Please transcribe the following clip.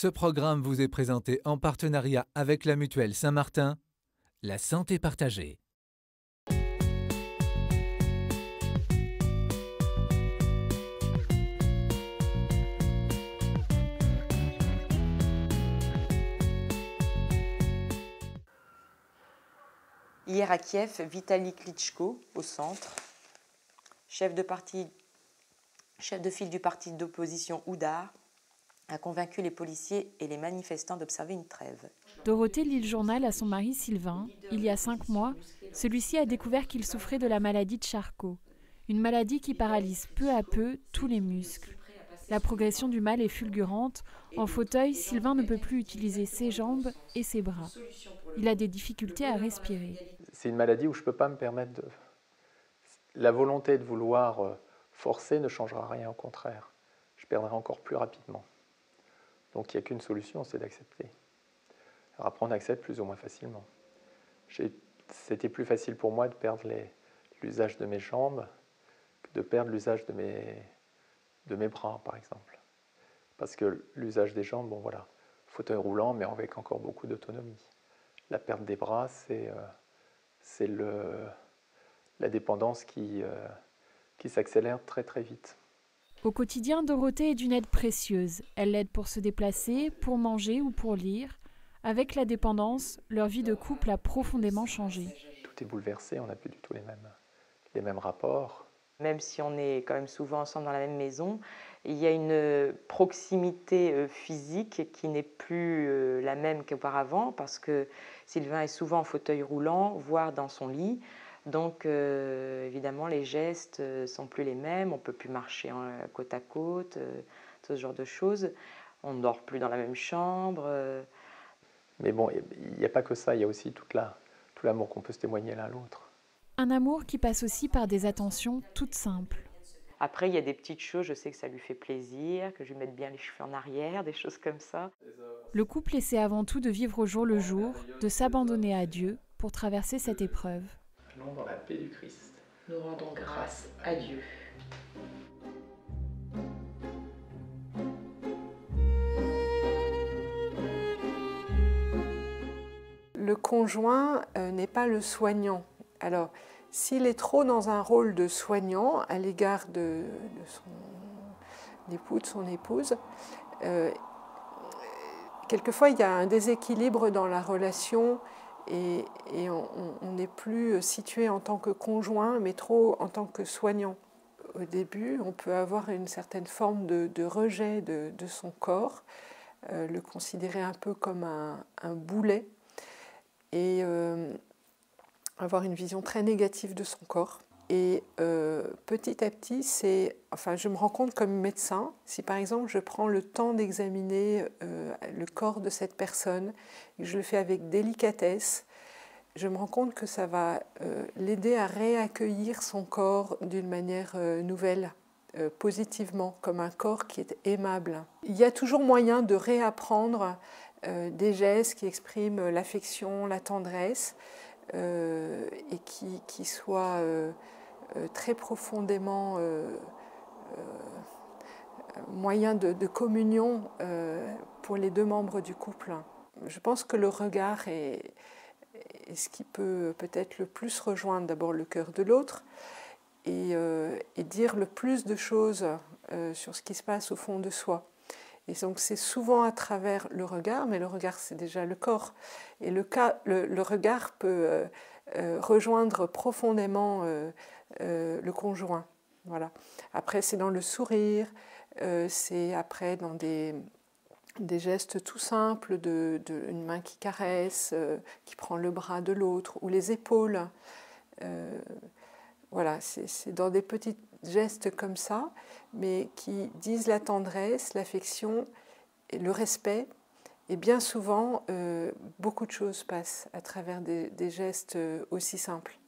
Ce programme vous est présenté en partenariat avec la Mutuelle Saint-Martin, la santé partagée. Hier à Kiev, Vitali Klitschko, au centre, chef de file du parti d'opposition Oudar, a convaincu les policiers et les manifestants d'observer une trêve. Dorothée lit le journal à son mari Sylvain. Il y a 5 mois, celui-ci a découvert qu'il souffrait de la maladie de Charcot, une maladie qui paralyse peu à peu tous les muscles. La progression du mal est fulgurante. En fauteuil, Sylvain ne peut plus utiliser ses jambes et ses bras. Il a des difficultés à respirer. C'est une maladie où je ne peux pas me permettre de... La volonté de vouloir forcer ne changera rien, au contraire. Je perdrai encore plus rapidement. Donc il n'y a qu'une solution, c'est d'accepter. Alors après, on accepte plus ou moins facilement. C'était plus facile pour moi de perdre l'usage de mes jambes que de perdre l'usage de mes bras, par exemple. Parce que l'usage des jambes, bon voilà, fauteuil roulant, mais avec encore beaucoup d'autonomie. La perte des bras, c'est la dépendance qui s'accélère très très vite. Au quotidien, Dorothée est d'une aide précieuse. Elle l'aide pour se déplacer, pour manger ou pour lire. Avec la dépendance, leur vie de couple a profondément changé. Tout est bouleversé, on n'a plus du tout les mêmes rapports. Même si on est quand même souvent ensemble dans la même maison, il y a une proximité physique qui n'est plus la même qu'auparavant, parce que Sylvain est souvent en fauteuil roulant, voire dans son lit. Donc évidemment, les gestes ne sont plus les mêmes, on ne peut plus marcher côte à côte, ce genre de choses. On ne dort plus dans la même chambre. Mais bon, il n'y a pas que ça, il y a aussi tout l'amour qu'on peut se témoigner l'un à l'autre. Un amour qui passe aussi par des attentions toutes simples. Après, il y a des petites choses, je sais que ça lui fait plaisir, que je lui mette bien les cheveux en arrière, des choses comme ça. Le couple essaie avant tout de vivre au jour le jour, de s'abandonner à Dieu pour traverser cette épreuve. Allons dans la paix du Christ. Nous rendons grâce à Dieu. Le conjoint n'est pas le soignant. Alors, s'il est trop dans un rôle de soignant à l'égard de son époux, de son épouse, quelquefois il y a un déséquilibre dans la relation et on n'est plus situé en tant que conjoint, mais trop en tant que soignant. Au début, on peut avoir une certaine forme de rejet de son corps, le considérer un peu comme un boulet, et avoir une vision très négative de son corps. Et petit à petit, je me rends compte comme médecin, si par exemple je prends le temps d'examiner le corps de cette personne, et que je le fais avec délicatesse, je me rends compte que ça va l'aider à réaccueillir son corps d'une manière nouvelle, positivement, comme un corps qui est aimable. Il y a toujours moyen de réapprendre des gestes qui expriment l'affection, la tendresse, et qui soient très profondément moyen de communion pour les deux membres du couple. Je pense que le regard est ce qui peut peut-être le plus rejoindre d'abord le cœur de l'autre et dire le plus de choses sur ce qui se passe au fond de soi. Et donc c'est souvent à travers le regard, mais le regard c'est déjà le corps. Et le regard peut rejoindre profondément le conjoint. Voilà. Après c'est dans le sourire, c'est après dans des gestes tout simples, une main qui caresse, qui prend le bras de l'autre, ou les épaules. Voilà, c'est dans des petits gestes comme ça, mais qui disent la tendresse, l'affection, et le respect. Et bien souvent, beaucoup de choses passent à travers des gestes aussi simples.